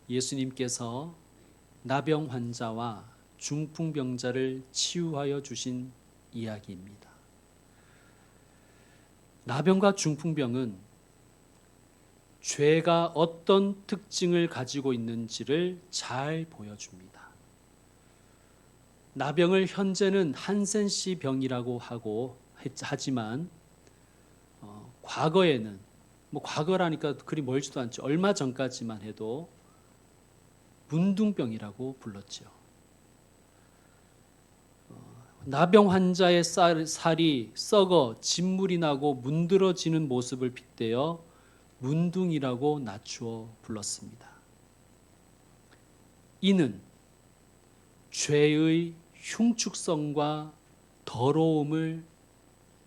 예수님께서 나병 환자와 중풍병자를 치유하여 주신 이야기입니다. 나병과 중풍병은 죄가 어떤 특징을 가지고 있는지를 잘 보여줍니다. 나병을 현재는 한센시 병이라고 하지만 과거에는 과거라니까 그리 멀지도 않죠. 얼마 전까지만 해도 문둥병이라고 불렀죠. 나병 환자의 살이 썩어 진물이 나고 문드러지는 모습을 빗대어 문둥이라고 낮추어 불렀습니다. 이는 죄의 흉측성과 더러움을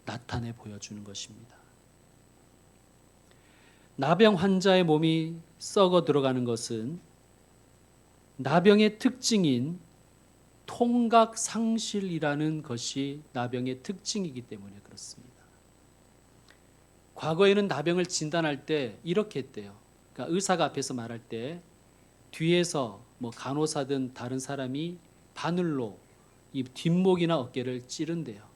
나타내 보여주는 것입니다. 나병 환자의 몸이 썩어 들어가는 것은 나병의 특징인 통각 상실이라는 것이 나병의 특징이기 때문에 그렇습니다. 과거에는 나병을 진단할 때 이렇게 했대요. 그러니까 의사가 앞에서 말할 때 뒤에서 간호사든 다른 사람이 바늘로 이 뒷목이나 어깨를 찌른대요.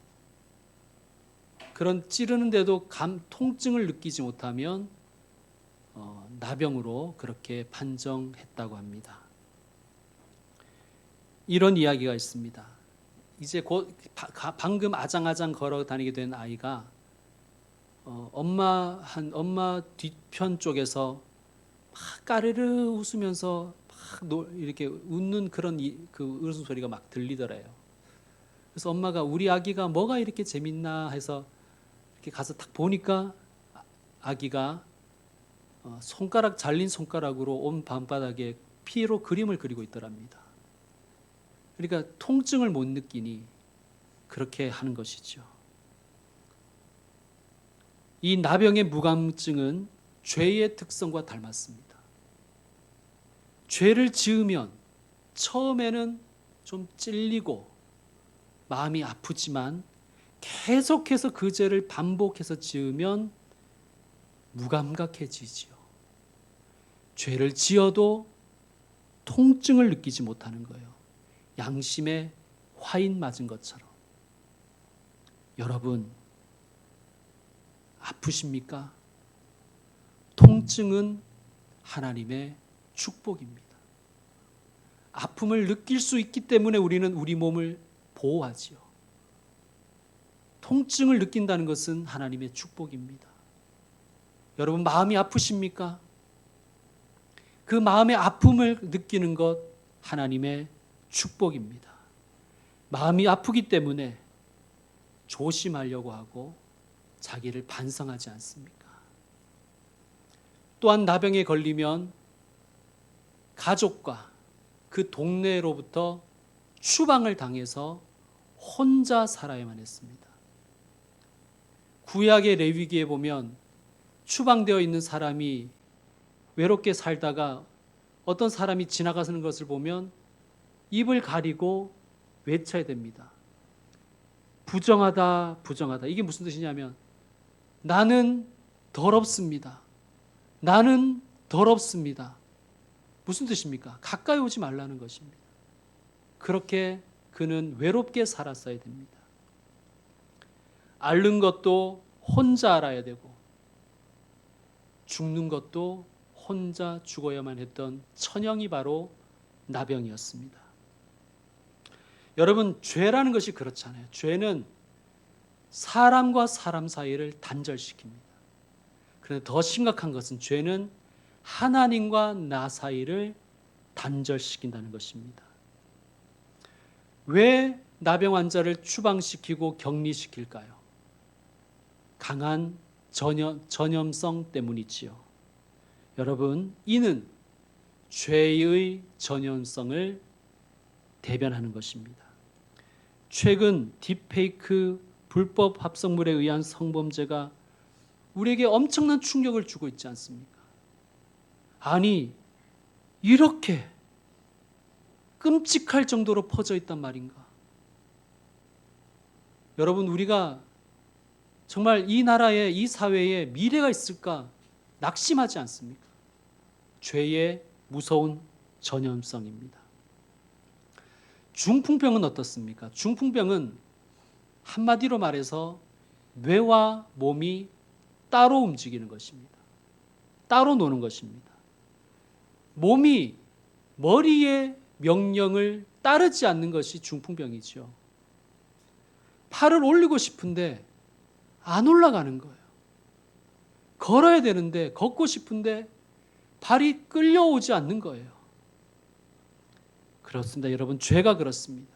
그런 찌르는데도 통증을 느끼지 못하면 나병으로 그렇게 판정했다고 합니다. 이런 이야기가 있습니다. 이제 방금 아장아장 걸어 다니게 된 아이가 엄마 뒤편 쪽에서 막 까르르 웃으면서 막 이렇게 웃는 그런 그 웃음소리가 막 들리더래요. 그래서 엄마가 우리 아기가 뭐가 이렇게 재밌나 해서 이렇게 가서 딱 보니까 아기가 잘린 손가락으로 온 밤바닥에 피로 그림을 그리고 있더랍니다. 그러니까 통증을 못 느끼니 그렇게 하는 것이죠. 이 나병의 무감증은 죄의 특성과 닮았습니다. 죄를 지으면 처음에는 좀 찔리고 마음이 아프지만 계속해서 그 죄를 반복해서 지으면 무감각해지지요. 죄를 지어도 통증을 느끼지 못하는 거예요. 양심에 화인 맞은 것처럼. 여러분, 아프십니까? 통증은 하나님의 축복입니다. 아픔을 느낄 수 있기 때문에 우리는 우리 몸을 보호하지요. 통증을 느낀다는 것은 하나님의 축복입니다. 여러분, 마음이 아프십니까? 그 마음의 아픔을 느끼는 것 하나님의 축복입니다. 마음이 아프기 때문에 조심하려고 하고 자기를 반성하지 않습니까? 또한 나병에 걸리면 가족과 그 동네로부터 추방을 당해서 혼자 살아야만 했습니다. 구약의 레위기에 보면 추방되어 있는 사람이 외롭게 살다가 어떤 사람이 지나가는 것을 보면 입을 가리고 외쳐야 됩니다. 부정하다, 부정하다. 이게 무슨 뜻이냐면 나는 더럽습니다. 나는 더럽습니다. 무슨 뜻입니까? 가까이 오지 말라는 것입니다. 그렇게 그는 외롭게 살았어야 됩니다. 앓는 것도 혼자 알아야 되고 죽는 것도 혼자 죽어야만 했던 천형이 바로 나병이었습니다. 여러분, 죄라는 것이 그렇잖아요. 죄는 사람과 사람 사이를 단절시킵니다. 그런데 더 심각한 것은 죄는 하나님과 나 사이를 단절시킨다는 것입니다. 왜 나병 환자를 추방시키고 격리시킬까요? 강한 전염성 때문이지요. 여러분, 이는 죄의 전염성을 대변하는 것입니다. 최근 딥페이크 불법 합성물에 의한 성범죄가 우리에게 엄청난 충격을 주고 있지 않습니까? 아니, 이렇게 끔찍할 정도로 퍼져 있단 말인가? 여러분, 우리가 정말 이 나라에, 이 사회에 미래가 있을까 낙심하지 않습니까? 죄의 무서운 전염성입니다. 중풍병은 어떻습니까? 중풍병은 한마디로 말해서 뇌와 몸이 따로 움직이는 것입니다. 따로 노는 것입니다. 몸이 머리의 명령을 따르지 않는 것이 중풍병이죠. 팔을 올리고 싶은데 안 올라가는 거예요. 걸어야 되는데 걷고 싶은데 발이 끌려오지 않는 거예요. 그렇습니다. 여러분, 죄가 그렇습니다.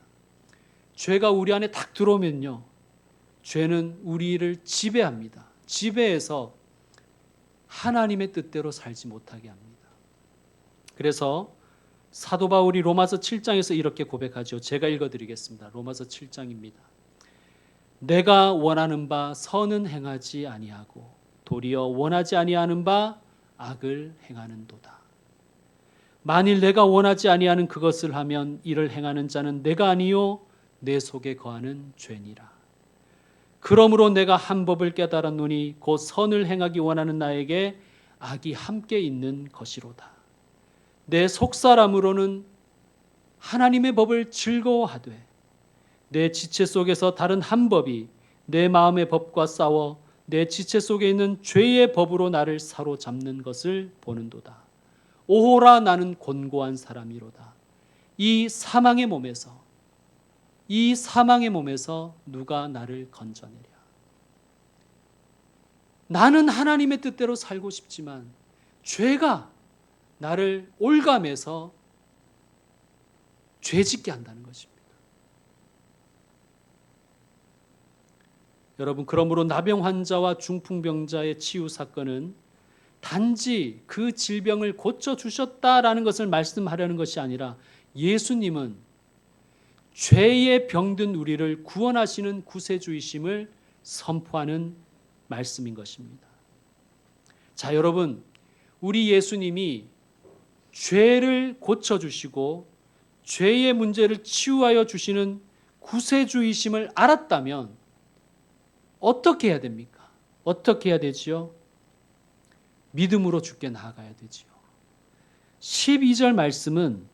죄가 우리 안에 딱 들어오면요, 죄는 우리를 지배합니다. 지배해서 하나님의 뜻대로 살지 못하게 합니다. 그래서 사도 바울이 로마서 7장에서 이렇게 고백하죠. 제가 읽어드리겠습니다. 로마서 7장입니다. 내가 원하는 바 선은 행하지 아니하고 도리어 원하지 아니하는 바 악을 행하는도다. 만일 내가 원하지 아니하는 그것을 하면 이를 행하는 자는 내가 아니요 내 속에 거하는 죄니라. 그러므로 내가 한 법을 깨달았노니 곧 선을 행하기 원하는 나에게 악이 함께 있는 것이로다. 내 속사람으로는 하나님의 법을 즐거워하되 내 지체 속에서 다른 한 법이 내 마음의 법과 싸워 내 지체 속에 있는 죄의 법으로 나를 사로잡는 것을 보는도다. 오호라 나는 곤고한 사람이로다. 이 사망의 몸에서 누가 나를 건져내랴. 나는 하나님의 뜻대로 살고 싶지만 죄가 나를 올감해서 죄짓게 한다는 것입니다. 여러분, 그러므로 나병 환자와 중풍병자의 치유 사건은 단지 그 질병을 고쳐주셨다라는 것을 말씀하려는 것이 아니라 예수님은 죄에 병든 우리를 구원하시는 구세주이심을 선포하는 말씀인 것입니다. 자, 여러분, 우리 예수님이 죄를 고쳐주시고 죄의 문제를 치유하여 주시는 구세주이심을 알았다면 어떻게 해야 됩니까? 어떻게 해야 되지요? 믿음으로 주께 나아가야 되지요. 12절 말씀은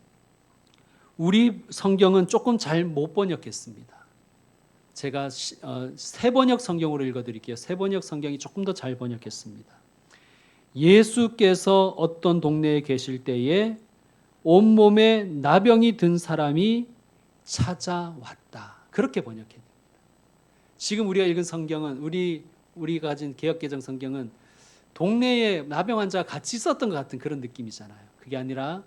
우리 성경은 조금 잘 못 번역했습니다. 제가 새 번역 성경으로 읽어드릴게요. 새 번역 성경이 조금 더 잘 번역했습니다. 예수께서 어떤 동네에 계실 때에 온몸에 나병이 든 사람이 찾아왔다. 그렇게 번역해요. 지금 우리가 읽은 성경은 우리가 가진 개역개정 성경은 동네에 나병 환자가 같이 있었던 것 같은 그런 느낌이잖아요. 그게 아니라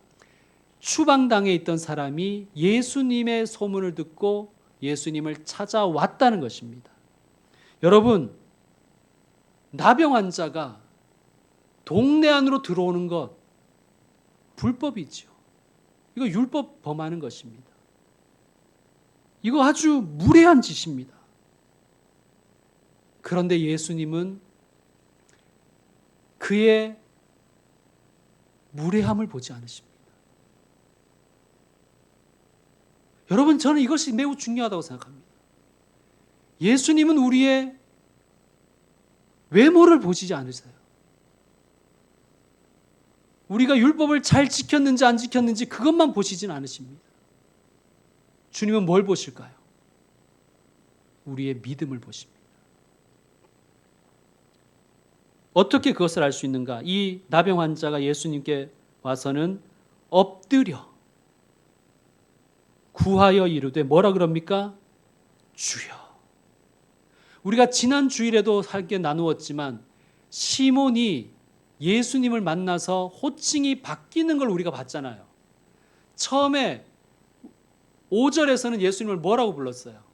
추방당에 있던 사람이 예수님의 소문을 듣고 예수님을 찾아왔다는 것입니다. 여러분, 나병 환자가 동네 안으로 들어오는 것 불법이죠. 이거 율법 범하는 것입니다. 이거 아주 무례한 짓입니다. 그런데 예수님은 그의 무례함을 보지 않으십니다. 여러분, 저는 이것이 매우 중요하다고 생각합니다. 예수님은 우리의 외모를 보시지 않으세요. 우리가 율법을 잘 지켰는지 안 지켰는지 그것만 보시진 않으십니다. 주님은 뭘 보실까요? 우리의 믿음을 보십니다. 어떻게 그것을 알 수 있는가? 이 나병 환자가 예수님께 와서는 엎드려 구하여 이르되 뭐라 그럽니까? 주여. 우리가 지난 주일에도 함께 나누었지만 시몬이 예수님을 만나서 호칭이 바뀌는 걸 우리가 봤잖아요. 처음에 5절에서는 예수님을 뭐라고 불렀어요?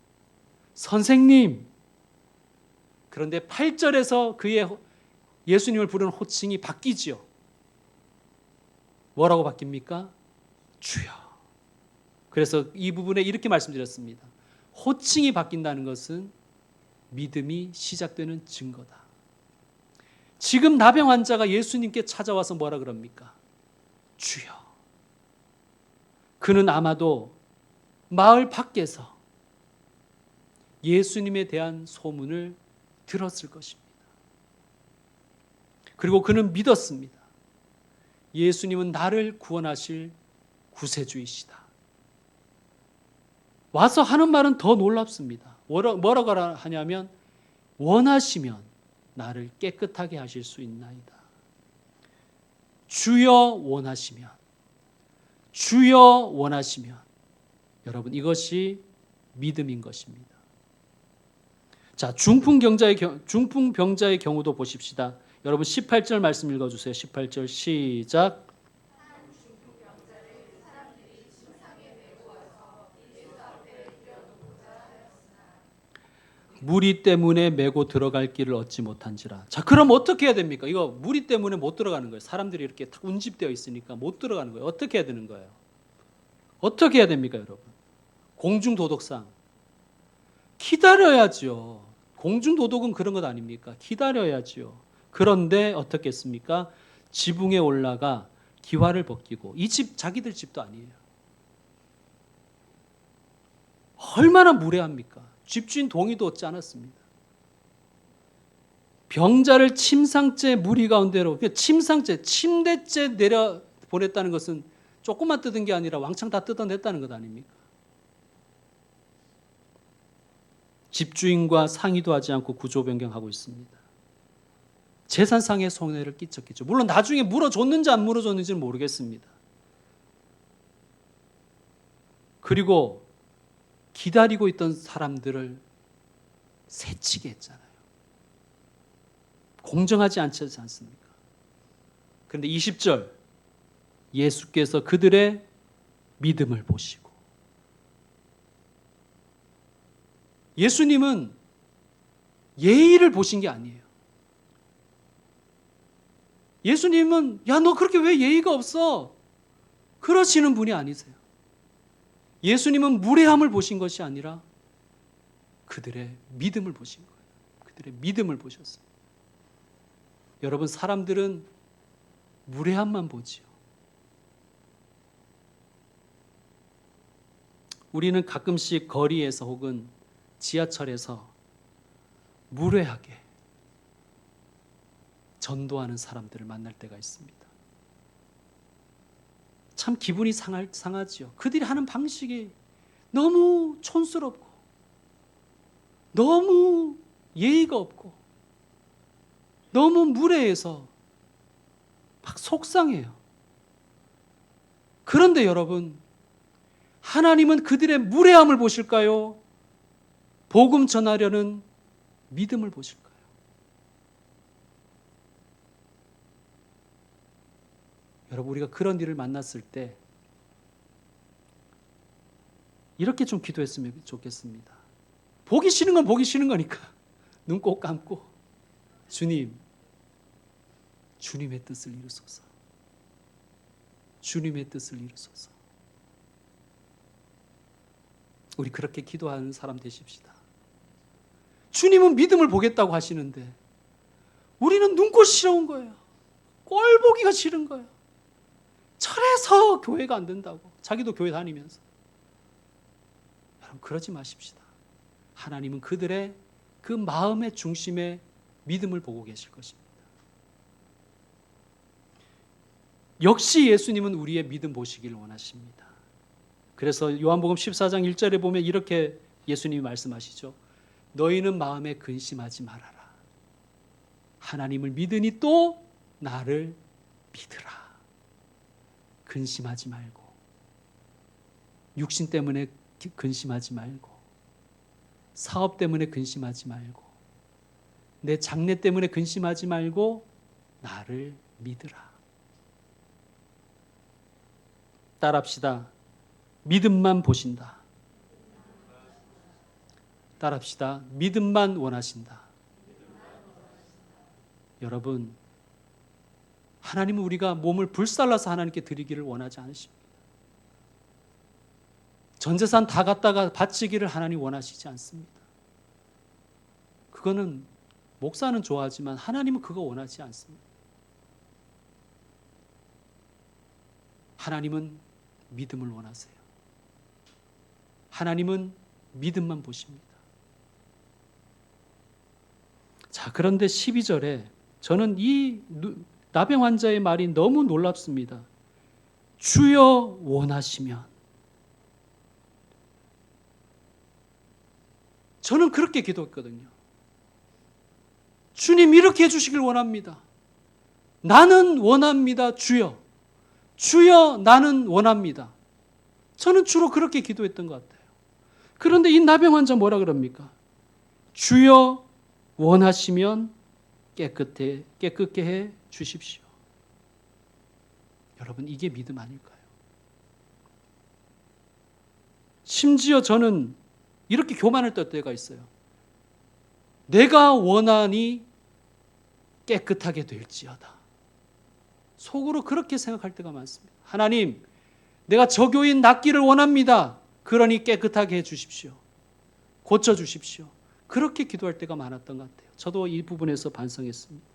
선생님. 그런데 8절에서 그의 예수님을 부르는 호칭이 바뀌지요. 뭐라고 바뀝니까? 주여. 그래서 이 부분에 이렇게 말씀드렸습니다. 호칭이 바뀐다는 것은 믿음이 시작되는 증거다. 지금 나병 환자가 예수님께 찾아와서 뭐라 그럽니까? 주여. 그는 아마도 마을 밖에서 예수님에 대한 소문을 들었을 것입니다. 그리고 그는 믿었습니다. 예수님은 나를 구원하실 구세주이시다. 와서 하는 말은 더 놀랍습니다. 뭐라고 하냐면 원하시면 나를 깨끗하게 하실 수 있나이다. 주여 원하시면, 주여 원하시면. 여러분, 이것이 믿음인 것입니다. 자, 중풍병자의 경우도 보십시다. 여러분 18절 말씀 읽어주세요. 18절 시작. 무리 때문에 메고 들어갈 길을 얻지 못한지라. 자, 그럼 어떻게 해야 됩니까? 이거 무리 때문에 못 들어가는 거예요. 사람들이 이렇게 탁 운집되어 있으니까 못 들어가는 거예요. 어떻게 해야 되는 거예요? 어떻게 해야 됩니까, 여러분? 공중도덕상 기다려야죠. 공중도덕은 그런 것 아닙니까? 기다려야죠. 그런데 어떻게 했습니까? 지붕에 올라가 기와를 벗기고, 이 집 자기들 집도 아니에요. 얼마나 무례합니까? 집주인 동의도 얻지 않았습니다. 병자를 침상째 무리 가운데로, 침상째, 침대째 내려 보냈다는 것은 조금만 뜯은 게 아니라 왕창 다 뜯어냈다는 것 아닙니까? 집주인과 상의도 하지 않고 구조 변경하고 있습니다. 재산상의 손해를 끼쳤겠죠. 물론 나중에 물어줬는지 안 물어줬는지는 모르겠습니다. 그리고 기다리고 있던 사람들을 새치게 했잖아요. 공정하지 않지 않습니까? 그런데 20절, 예수께서 그들의 믿음을 보시고, 예수님은 예의를 보신 게 아니에요. 예수님은 야, 너 그렇게 왜 예의가 없어? 그러시는 분이 아니세요. 예수님은 무례함을 보신 것이 아니라 그들의 믿음을 보신 거예요. 그들의 믿음을 보셨어요. 여러분, 사람들은 무례함만 보지요. 우리는 가끔씩 거리에서 혹은 지하철에서 무례하게 전도하는 사람들을 만날 때가 있습니다. 참 기분이 상하지요. 그들이 하는 방식이 너무 촌스럽고 너무 예의가 없고 너무 무례해서 막 속상해요. 그런데 여러분, 하나님은 그들의 무례함을 보실까요? 복음 전하려는 믿음을 보실까요? 여러분, 우리가 그런 일을 만났을 때 이렇게 좀 기도했으면 좋겠습니다. 보기 싫은 건 보기 싫은 거니까 눈 꼭 감고, 주님, 주님의 뜻을 이루소서. 주님의 뜻을 이루소서. 우리 그렇게 기도하는 사람 되십시다. 주님은 믿음을 보겠다고 하시는데 우리는 눈꼴 싫어온 거예요. 꼴 보기가 싫은 거예요. 철에서 교회가 안 된다고. 자기도 교회 다니면서. 여러분, 그러지 마십시다. 하나님은 그들의 그 마음의 중심에 믿음을 보고 계실 것입니다. 역시 예수님은 우리의 믿음 보시기를 원하십니다. 그래서 요한복음 14장 1절에 보면 이렇게 예수님이 말씀하시죠. 너희는 마음에 근심하지 말아라. 하나님을 믿으니 또 나를 믿으라. 근심하지 말고, 육신 때문에 근심하지 말고, 사업 때문에 근심하지 말고, 내 장래 때문에 근심하지 말고 나를 믿으라. 따라합시다. 믿음만 보신다. 따라합시다. 믿음만 원하신다. 여러분, 하나님은 우리가 몸을 불살라서 하나님께 드리기를 원하지 않으십니다. 전 재산 다 갖다가 바치기를 하나님 원하시지 않습니다. 그거는 목사는 좋아하지만 하나님은 그거 원하지 않습니다. 하나님은 믿음을 원하세요. 하나님은 믿음만 보십니다. 자, 그런데 12절에 저는 이 나병 환자의 말이 너무 놀랍습니다. 주여 원하시면. 저는 그렇게 기도했거든요. 주님 이렇게 해주시길 원합니다. 나는 원합니다. 주여. 주여 나는 원합니다. 저는 주로 그렇게 기도했던 것 같아요. 그런데 이 나병 환자 뭐라 그럽니까? 주여 원하시면 깨끗게 해 주십시오. 여러분 이게 믿음 아닐까요? 심지어 저는 이렇게 교만을 떴을 때가 있어요. 내가 원하니 깨끗하게 될지어다. 속으로 그렇게 생각할 때가 많습니다. 하나님, 내가 저 교인 낫기를 원합니다. 그러니 깨끗하게 해주십시오. 고쳐주십시오. 그렇게 기도할 때가 많았던 것 같아요. 저도 이 부분에서 반성했습니다.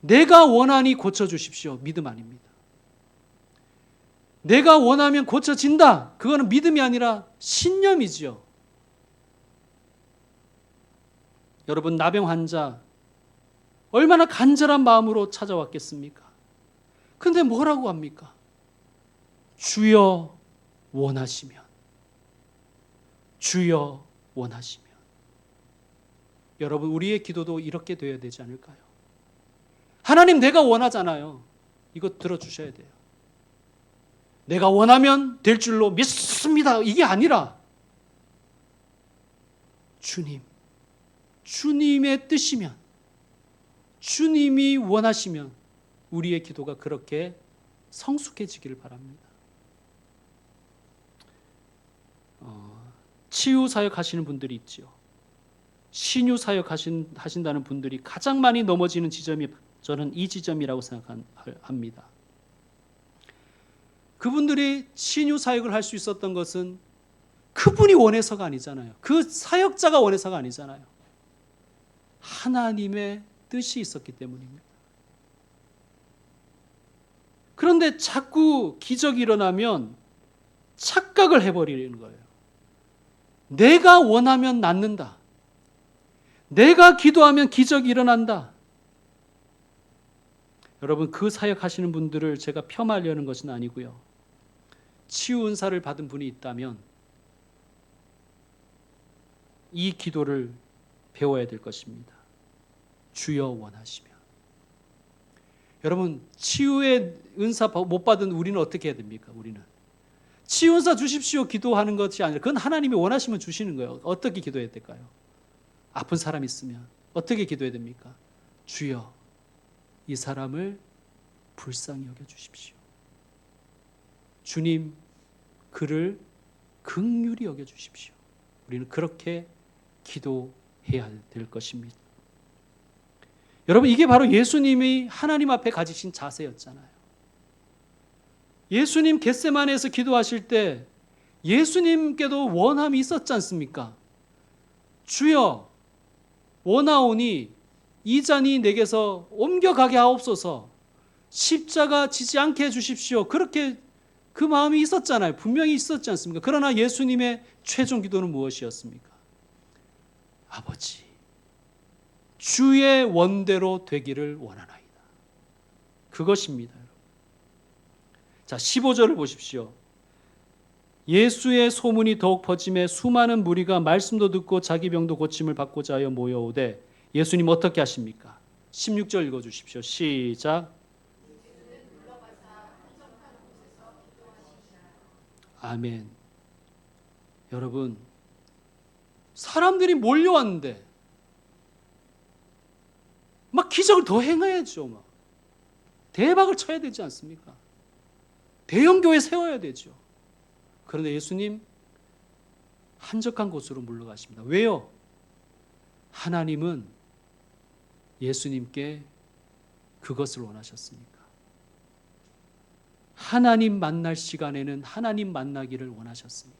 내가 원하니 고쳐주십시오. 믿음 아닙니다. 내가 원하면 고쳐진다. 그거는 믿음이 아니라 신념이지요. 여러분 나병 환자 얼마나 간절한 마음으로 찾아왔겠습니까? 근데 뭐라고 합니까? 주여 원하시면. 주여 원하시면. 여러분 우리의 기도도 이렇게 되어야 되지 않을까요? 하나님 내가 원하잖아요. 이거 들어주셔야 돼요. 내가 원하면 될 줄로 믿습니다. 이게 아니라 주님, 주님의 뜻이면, 주님이 원하시면 우리의 기도가 그렇게 성숙해지기를 바랍니다. 치유 사역 하시는 분들이 있죠. 신유 사역 하신다는 분들이 가장 많이 넘어지는 지점이 저는 이 지점이라고 생각합니다. 그분들이 신유 사역을 할 수 있었던 것은 그분이 원해서가 아니잖아요. 그 사역자가 원해서가 아니잖아요. 하나님의 뜻이 있었기 때문입니다. 그런데 자꾸 기적이 일어나면 착각을 해버리는 거예요. 내가 원하면 낫는다. 내가 기도하면 기적이 일어난다. 여러분 그 사역하시는 분들을 제가 폄하하려는 것은 아니고요. 치유 은사를 받은 분이 있다면 이 기도를 배워야 될 것입니다. 주여 원하시면. 여러분 치유의 은사 못 받은 우리는 어떻게 해야 됩니까? 우리는 치유 은사 주십시오 기도하는 것이 아니라 그건 하나님이 원하시면 주시는 거예요. 어떻게 기도해야 될까요? 아픈 사람 있으면 어떻게 기도해야 됩니까? 주여 이 사람을 불쌍히 여겨주십시오. 주님 그를 긍휼히 여겨주십시오. 우리는 그렇게 기도해야 될 것입니다. 여러분 이게 바로 예수님이 하나님 앞에 가지신 자세였잖아요. 예수님 겟세마네에서 기도하실 때 예수님께도 원함이 있었지 않습니까? 주여 원하오니 이 잔이 내게서 옮겨가게 하옵소서. 십자가 지지 않게 해주십시오. 그렇게 그 마음이 있었잖아요. 분명히 있었지 않습니까? 그러나 예수님의 최종 기도는 무엇이었습니까? 아버지 주의 원대로 되기를 원하나이다. 그것입니다. 자 15절을 보십시오. 예수의 소문이 더욱 퍼짐에 수많은 무리가 말씀도 듣고 자기 병도 고침을 받고자 하여 모여오되 예수님 어떻게 하십니까? 16절 읽어주십시오. 시작. 아멘. 여러분 사람들이 몰려왔는데 막 기적을 더 행해야죠. 막 대박을 쳐야 되지 않습니까? 대형 교회 세워야 되죠. 그런데 예수님 한적한 곳으로 물러가십니다. 왜요? 하나님은 예수님께 그것을 원하셨으니까. 하나님 만날 시간에는 하나님 만나기를 원하셨으니까.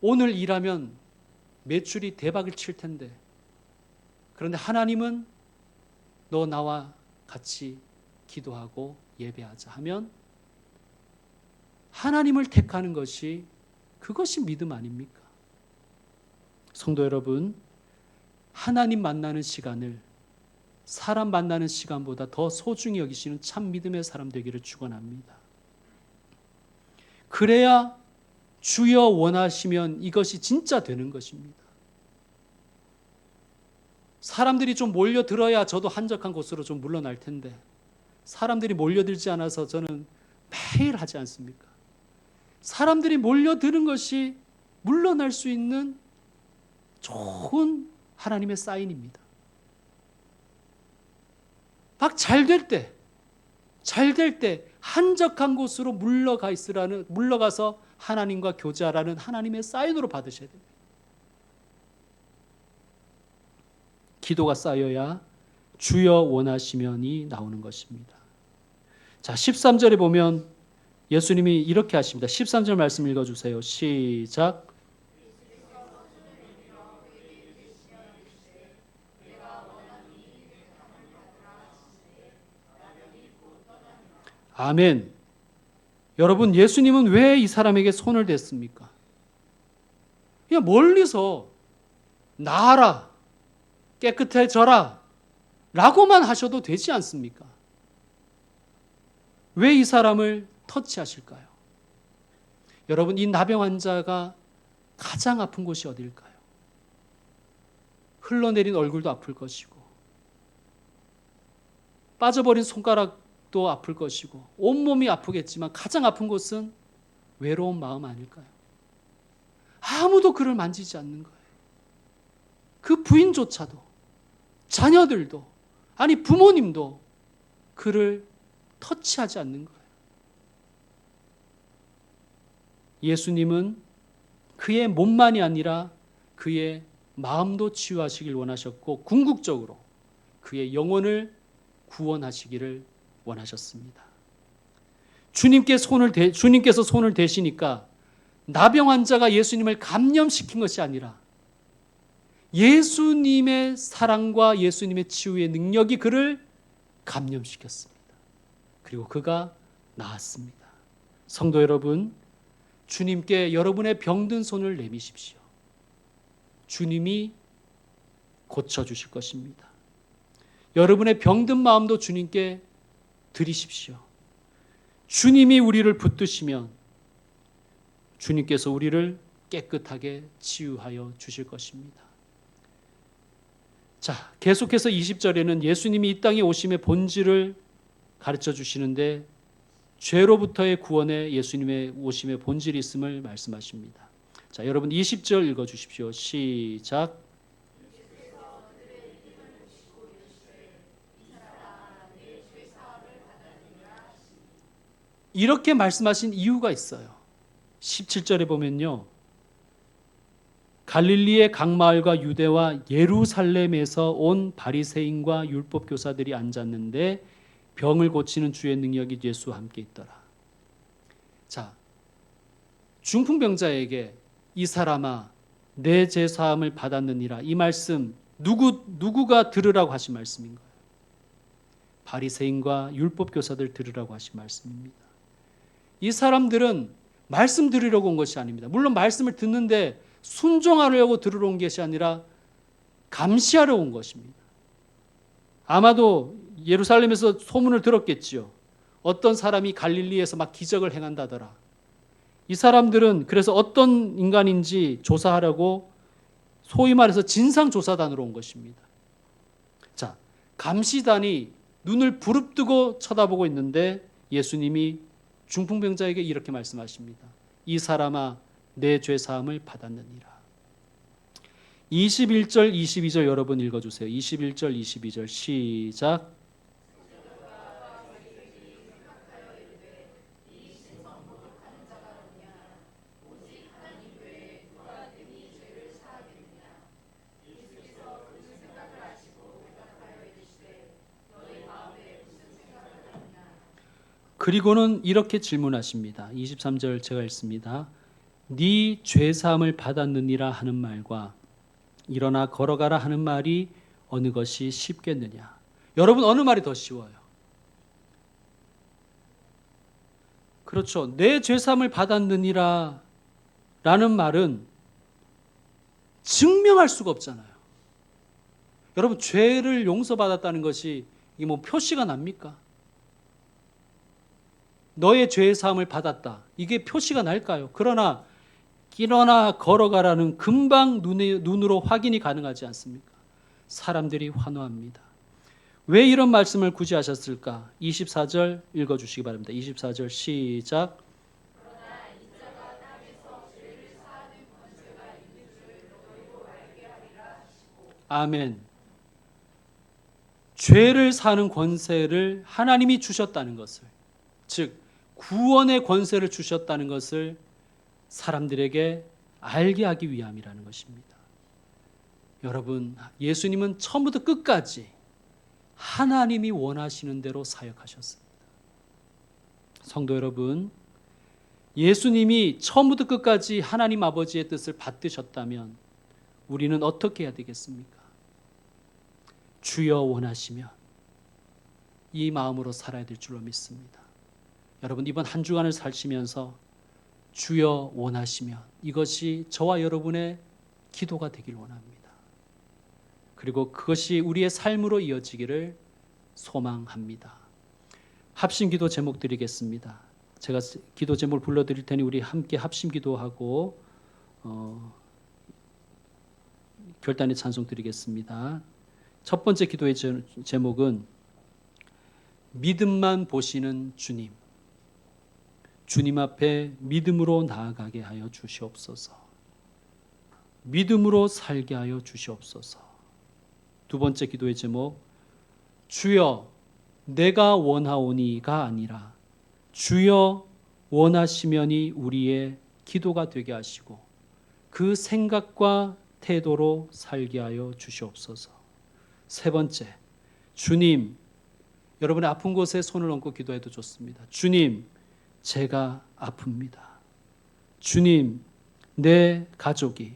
오늘 일하면 매출이 대박을 칠 텐데 그런데 하나님은 너 나와 같이 기도하고 예배하자 하면 하나님을 택하는 것이 그것이 믿음 아닙니까? 성도 여러분, 하나님 만나는 시간을 사람 만나는 시간보다 더 소중히 여기시는 참 믿음의 사람 되기를 축원합니다. 그래야 주여 원하시면 이것이 진짜 되는 것입니다. 사람들이 좀 몰려들어야 저도 한적한 곳으로 좀 물러날 텐데 사람들이 몰려들지 않아서 저는 매일 하지 않습니까? 사람들이 몰려드는 것이 물러날 수 있는 좋은 하나님의 사인입니다. 막 잘 될 때 한적한 곳으로 물러가서 하나님과 교제하라는 하나님의 사인으로 받으셔야 됩니다. 기도가 쌓여야 주여 원하시면이 나오는 것입니다. 자, 13절에 보면 예수님이 이렇게 하십니다. 13절 말씀 읽어주세요. 시작. 아멘. 여러분, 예수님은 왜 이 사람에게 손을 댔습니까? 그냥 멀리서 나아라, 깨끗해져라 라고만 하셔도 되지 않습니까? 왜 이 사람을 터치하실까요? 여러분, 이 나병 환자가 가장 아픈 곳이 어딜까요? 흘러내린 얼굴도 아플 것이고 빠져버린 손가락도 아플 것이고 온몸이 아프겠지만 가장 아픈 곳은 외로운 마음 아닐까요? 아무도 그를 만지지 않는 거예요. 그 부인조차도, 자녀들도, 아니 부모님도 그를 터치하지 않는 거예요. 예수님은 그의 몸만이 아니라 그의 마음도 치유하시길 원하셨고 궁극적으로 그의 영혼을 구원하시기를 원하셨습니다. 주님께서 손을 대시니까 나병 환자가 예수님을 감염시킨 것이 아니라 예수님의 사랑과 예수님의 치유의 능력이 그를 감염시켰습니다. 그리고 그가 나았습니다. 성도 여러분, 주님께 여러분의 병든 손을 내미십시오. 주님이 고쳐주실 것입니다. 여러분의 병든 마음도 주님께 드리십시오. 주님이 우리를 붙드시면 주님께서 우리를 깨끗하게 치유하여 주실 것입니다. 자, 계속해서 20절에는 예수님이 이 땅에 오심의 본질을 가르쳐 주시는데 죄로부터의 구원에 예수님의 오심의 본질이 있음을 말씀하십니다. 자, 여러분 20절 읽어 주십시오. 시작. 이렇게 말씀하신 이유가 있어요. 17절에 보면요. 갈릴리의 각 마을과 유대와 예루살렘에서 온 바리새인과 율법 교사들이 앉았는데 병을 고치는 주의 능력이 예수와 함께 있더라. 자, 중풍병자에게 이 사람아 내 죄 사함을 받았느니라. 이 말씀 누구가 들으라고 하신 말씀인 거예요? 바리새인과 율법 교사들 들으라고 하신 말씀입니다. 이 사람들은 말씀 들으려고 온 것이 아닙니다. 물론 말씀을 듣는데 순종하려고 들으러 온 것이 아니라 감시하러 온 것입니다. 아마도 예루살렘에서 소문을 들었겠지요. 어떤 사람이 갈릴리에서 막 기적을 행한다더라. 이 사람들은 그래서 어떤 인간인지 조사하려고 소위 말해서 진상조사단으로 온 것입니다. 자, 감시단이 눈을 부릅뜨고 쳐다보고 있는데 예수님이 중풍병자에게 이렇게 말씀하십니다. 이 사람아 내 죄 사함을 받았느니라. 21절 22절 여러분 읽어주세요. 21절 22절 시작. 그리고는 이렇게 질문하십니다. 23절 제가 읽습니다. 네 죄사함을 받았느니라 하는 말과 일어나 걸어가라 하는 말이 어느 것이 쉽겠느냐. 여러분 어느 말이 더 쉬워요? 그렇죠. 내 죄사함을 받았느니라 라는 말은 증명할 수가 없잖아요. 여러분, 죄를 용서받았다는 것이 이게 뭐 표시가 납니까? 너의 죄의 사함을 받았다. 이게 표시가 날까요? 그러나 일어나 걸어가라는 금방 눈으로 확인이 가능하지 않습니까? 사람들이 환호합니다. 왜 이런 말씀을 굳이 하셨을까? 24절 읽어주시기 바랍니다. 24절 시작. 아멘. 죄를 사는 권세를 하나님이 주셨다는 것을, 즉 구원의 권세를 주셨다는 것을 사람들에게 알게 하기 위함이라는 것입니다. 여러분, 예수님은 처음부터 끝까지 하나님이 원하시는 대로 사역하셨습니다. 성도 여러분, 예수님이 처음부터 끝까지 하나님 아버지의 뜻을 받드셨다면 우리는 어떻게 해야 되겠습니까? 주여 원하시면 이 마음으로 살아야 될 줄로 믿습니다. 여러분, 이번 한 주간을 사시면서 주여 원하시면 이것이 저와 여러분의 기도가 되길 원합니다. 그리고 그것이 우리의 삶으로 이어지기를 소망합니다. 합심 기도 제목 드리겠습니다. 제가 기도 제목을 불러드릴 테니 우리 함께 합심 기도하고 결단의 찬송 드리겠습니다. 첫 번째 기도의 제목은 믿음만 보시는 주님. 주님 앞에 믿음으로 나아가게 하여 주시옵소서. 믿음으로 살게 하여 주시옵소서. 두 번째 기도의 제목, 주여 내가 원하오니가 아니라 주여 원하시면이 우리의 기도가 되게 하시고 그 생각과 태도로 살게 하여 주시옵소서. 세 번째, 주님, 여러분의 아픈 곳에 손을 얹고 기도해도 좋습니다. 주님, 제가 아픕니다. 주님, 내 가족이,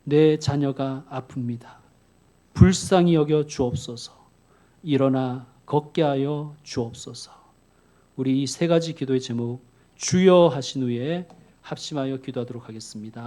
내 자녀가 아픕니다. 불쌍히 여겨 주옵소서. 일어나 걷게 하여 주옵소서. 우리 이 세 가지 기도의 제목 주여 하신 후에 합심하여 기도하도록 하겠습니다.